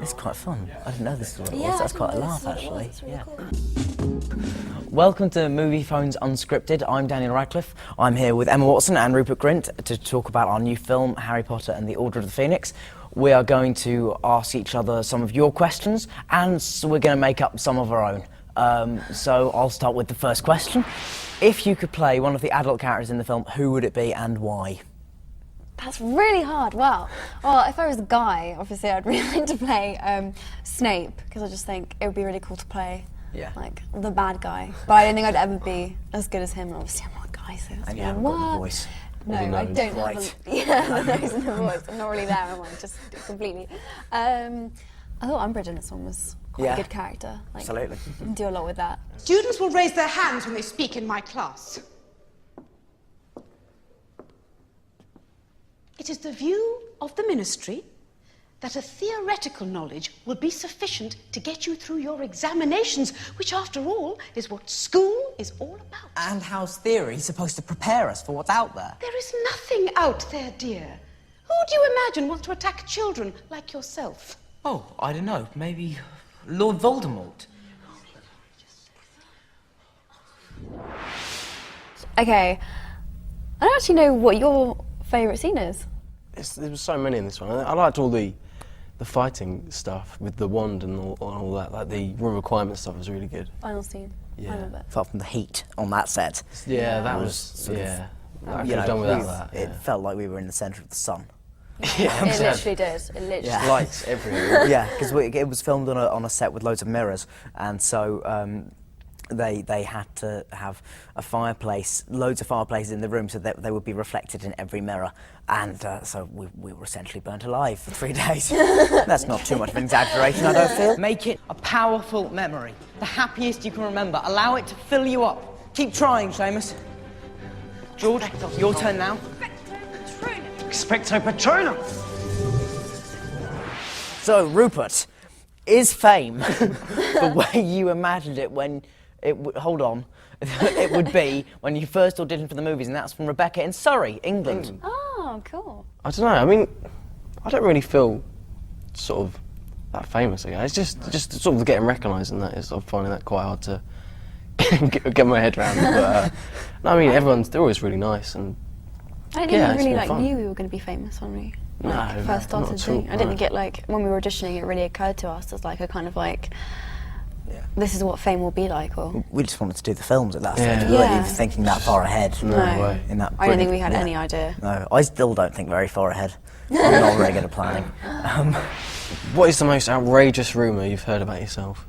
It's quite fun. I didn't know this was what it Yeah, was. That's quite a laugh, It's actually. really cool. Welcome to Movie Phones Unscripted. I'm Daniel Radcliffe. I'm here with Emma Watson and Rupert Grint to talk about our new film, Harry Potter and the Order of the Phoenix. We are going to ask each other some of your questions, and we're going to make up some of our own. So I'll start with the first question. If you could play one of the adult characters in the film, who would it be and why? That's really hard. Wow. Well, if I was a guy, obviously I'd really like to play Snape, because I just think it would be really cool to play like the bad guy. But I don't think I'd ever be as good as him. And obviously I'm not a guy, so it's And you haven't got the voice. No, I don't have the nose and the voice. I'm not really there, am I? Just completely. I thought Umbridge in this one was quite a good character. Like, absolutely. You can do a lot with that. Students will raise their hands when they speak in my class. It is the view of the Ministry that a theoretical knowledge will be sufficient to get you through your examinations, which, after all, is what school is all about. And how's theory supposed to prepare us for what's out there? There is nothing out there, dear. Who do you imagine wants to attack children like yourself? Oh, I don't know. Maybe Lord Voldemort. Okay. I don't actually know what your favourite scene is. There was so many in this one. I liked all the fighting stuff with the wand and all that. Like the room requirement stuff was really good. Final scene. Yeah. I love it. Apart from the heat on that set. Yeah, that was sort of, I could have done without that. It felt like we were in the centre of the sun. Yeah, It literally did. It literally. Yeah. lights everywhere. Yeah, because it was filmed on a set with loads of mirrors, and so they had to have a fireplace, loads of fireplaces in the room, so that they would be reflected in every mirror, and so we were essentially burnt alive for 3 days. That's not too much of an exaggeration, I don't feel. Make it a powerful memory. The happiest you can remember. Allow it to fill you up. Keep trying, Seamus. George, your turn now. Expecto Patronum! So, Rupert, is fame the way you imagined it when it it would be when you first auditioned for the movies, and that's from Rebecca in Surrey, England. Oh, cool. I don't know. I mean, I don't really feel sort of that famous again. It's just sort of getting recognised, and that is. I'm finding that quite hard to get my head around. But no, I mean, they're always really nice, and I didn't it's really been fun. knew we were going to be famous when we No, first started not at doing. all, I didn't no. get when we were auditioning. It really occurred to us as like a kind of this is what fame will be like. Or We just wanted to do the films at that Yeah. stage. We weren't Yeah. even thinking that far ahead. No way. In that I don't think brilliant- we had any idea. No, I still don't think very far ahead. I'm not very good at planning. What is the most outrageous rumour you've heard about yourself?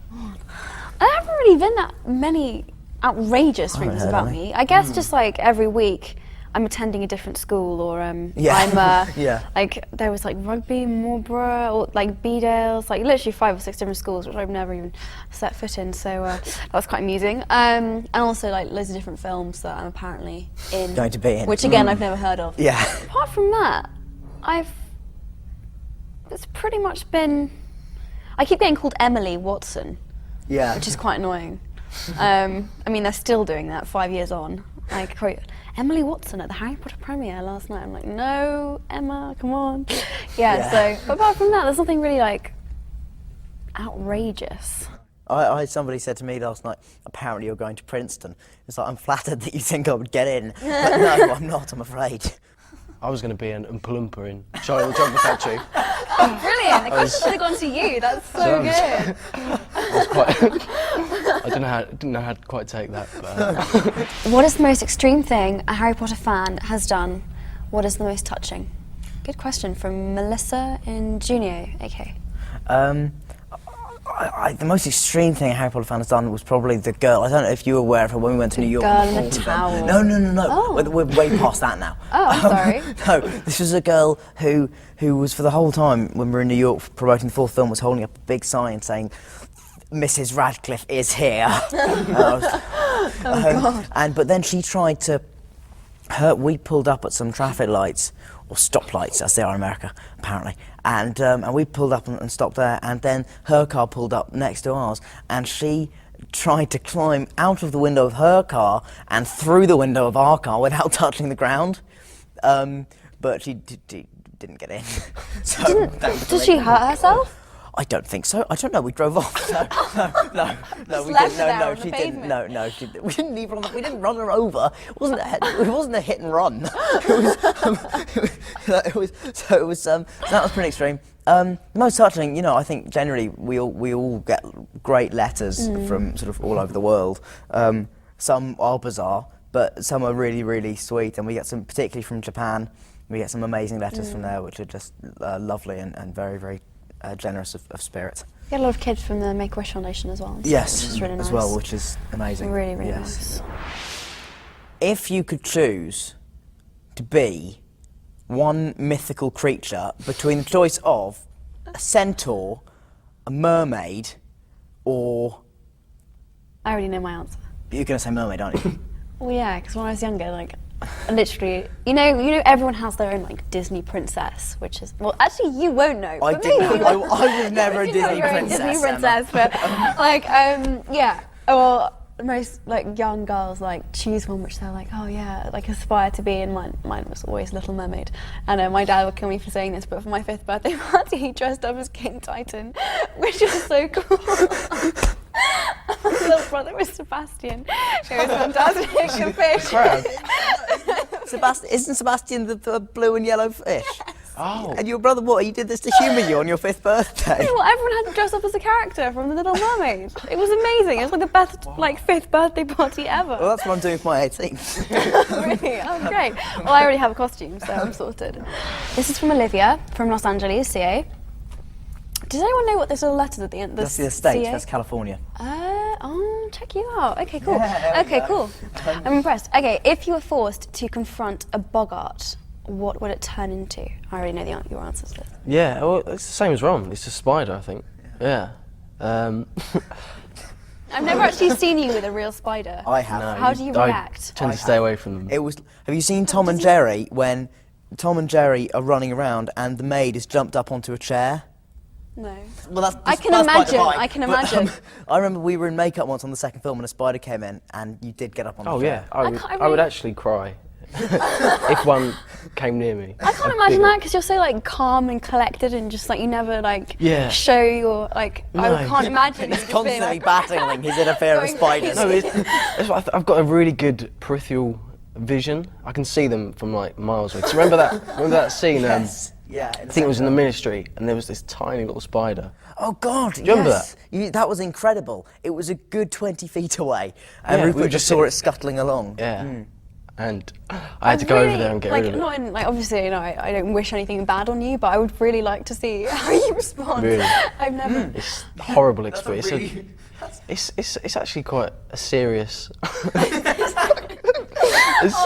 There haven't really been that many outrageous haven't rumours heard about any. me. I guess just like every week I'm attending a different school, or Yeah. I'm Yeah. like there was like rugby in Marlborough, or like Bedales, like literally 5 or 6 different schools which I've never even set foot in. So that was quite amusing. And also like loads of different films that I'm apparently in, Going to be in. which again I've never heard of. Yeah. Apart from that, it's pretty much been. I keep getting called Emily Watson, Yeah. which is quite annoying. I mean, they're still doing that 5 years on. Like, Emily Watson at the Harry Potter premiere last night. I'm like, no, Emma, come on. Yeah. So, but apart from that, there's nothing really like outrageous. Somebody said to me last night, apparently you're going to Princeton. It's like, I'm flattered that you think I would get in. But no, I'm not, I'm afraid. I was going to be an Oompa Loompa in Charlie the Factory. Brilliant. The question should have gone to you. That's so good. I didn't know how to quite take that. But, What is the most extreme thing a Harry Potter fan has done? What is the most touching? Good question from Melissa in Junio, AK. The most extreme thing a Harry Potter fan has done was probably the girl. I don't know if you were aware of her when we went to New York. girl in the before. towel. No. Oh. We're way past that now. Oh, I'm sorry. No, this was a girl who was for the whole time when we were in New York promoting the 4th film was holding up a big sign saying, "Mrs. Radcliffe is here." But then she tried to. We pulled up at some traffic lights, or stoplights as they are in America, apparently. And we pulled up and stopped there, and then her car pulled up next to ours, and she tried to climb out of the window of her car and through the window of our car without touching the ground. But she didn't get in. So Did she hurt herself? I don't think so. I don't know. We drove off. No, we left didn't. her No, on the she didn't. pavement. No, she didn't. We didn't even. We didn't run her over. It wasn't a hit and run. It was. So that was pretty extreme. Most touching, you know, I think generally we all get great letters from sort of all over the world. Some are bizarre, but some are really, really sweet, and we get some, particularly from Japan, we get some amazing letters from there, which are just lovely and very, very generous of spirit. We get a lot of kids from the Make-A-Wish Foundation as well. Yes, which is really nice. as well, which is amazing. Really, really yes. nice. If you could choose to be one mythical creature between the choice of a centaur, a mermaid, or... I already know my answer. You're going to say mermaid, aren't you? Well, yeah, because when I was younger, like, literally, you know, everyone has their own like Disney princess, which is well, actually, you won't know. I but didn't. maybe, I was never a you have Disney your own princess. Disney Emma. princess, but like, yeah. Well, most like young girls like choose one which they're like, oh yeah, like aspire to be. And mine was always Little Mermaid. And my dad would kill me for saying this, but for my 5th birthday party, he dressed up as King Titan, which was so cool. My little brother was Sebastian. It was fantastic. And fish. Isn't Sebastian the blue and yellow fish? Oh. And your brother, what? He did this to humour you on your 5th birthday? Well, everyone had to dress up as a character from The Little Mermaid. It was amazing. It was like the best, like 5th birthday party ever. Well, that's what I'm doing for my 18th. Really? Oh, great. Well, I already have a costume, so I'm sorted. This is from Olivia from Los Angeles, CA. Does anyone know what this little letter at the end? That's the estate. CA? That's California. Oh, check you out. Okay, cool. Yeah, Okay, cool. I'm impressed. Okay, if you were forced to confront a bogart, what would it turn into? I already know your answers to this. Yeah, well, it's the same as Ron. It's a spider, I think. Yeah. I've never actually seen you with a real spider. I have. No, How do you react? I tend to stay away from them. It was. Have you seen Tom and Jerry when Tom and Jerry are running around and the maid has jumped up onto a chair? No. Well, that's I can that's by the imagine, by. I can But, imagine. I remember we were in makeup once on the second film and a spider came in and you did get up on the Oh chair. yeah, I would actually cry if one came near me. I can't imagine that because you're so like calm and collected and just like you never like Yeah. show your like. I No. can't imagine. He's you just being, constantly like, battling his inner fear of Going spiders. No, I've got a really good peripheral vision. I can see them from like miles away. So remember that scene? Yes. Yeah. I think it was in the Ministry, and there was this tiny little spider. Oh God! you remember yes. That was incredible. It was a good 20 feet away, and Yeah, we Rupert were just just saw it scuttling along. Yeah. And I had to go over there and get like, rid of it. Not in, like obviously, you know, I don't wish anything bad on you, but I would really like to see how you respond. Really? I've never. It's a horrible experience. It's actually quite a serious,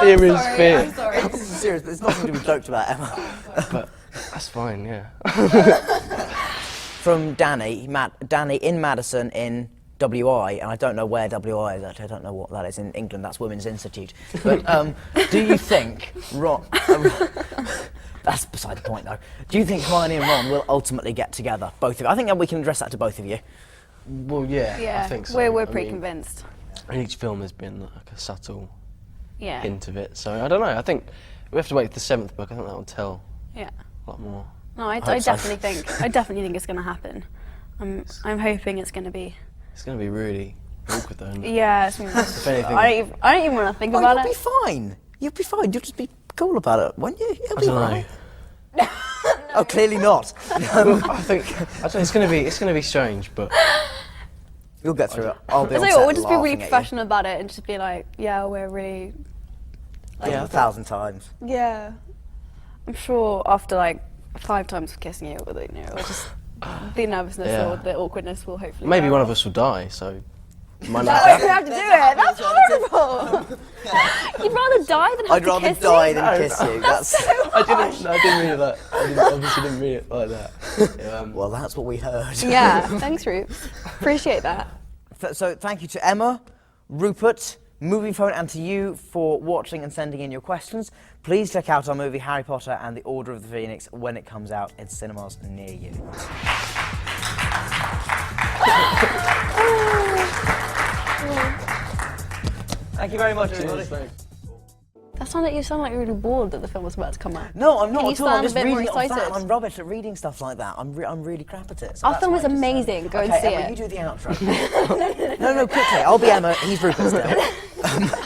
serious fear. I'm sorry. This is serious. There's nothing to be joked about, Emma. But that's fine, yeah. From Danny in Madison in WI, and I don't know where WI is actually. I don't know what that is in England. That's Women's Institute. But do you think Ron? That's beside the point, though. Do you think Hermione and Ron will ultimately get together, both of you? I think that we can address that to both of you. Well, yeah, Yeah, I think so. we're I pretty mean, convinced. in each film there's been like a subtle Yeah. hint of it. So I don't know. I think we have to wait for the 7th book. I think that will tell Yeah. a lot more. No, I hope so. definitely think it's going to happen. I'm hoping it's going to be. It's going to be really awkward though. Isn't it? Yeah, it's anything- I don't even want to think Oh, about you'll it. be fine. You'll be fine. You'll just be cool about it, won't you? You'll I be don't fine. know. Oh, clearly not. Well, I don't know, it's going to be strange, but You'll get through it. I'll be on So set we'll just be really laughing at you. professional about it and just be like, yeah, we're really. Yeah, 1,000 times. Yeah. I'm sure after like 5 times of kissing you, you know, it'll just the nervousness Yeah. or the awkwardness will hopefully. maybe wear one off. of us will die. So it might No, not you happen. have to do it. That's horrible. You'd rather die than have I'd to rather kiss die me? than kiss you. That's I didn't mean it like. Obviously didn't mean it like that. well, that's what we heard. Yeah. Thanks, Ruth. Appreciate that. So thank you to Emma, Rupert, Movie Phone, and to you for watching and sending in your questions. Please check out our movie Harry Potter and the Order of the Phoenix when it comes out in cinemas near you. Thank you very much, everybody. That's You sound like you're really bored that the film was about to come out. No, I'm not Can you at all. I'm sound a just bit more reading it off that. excited? I'm rubbish at reading stuff like that. I'm really crap at it. So Our that's film why is I just, amazing. Go and okay, see Emma, it. you do the outro. No, quickly. I'll be Emma. He's Rupert still.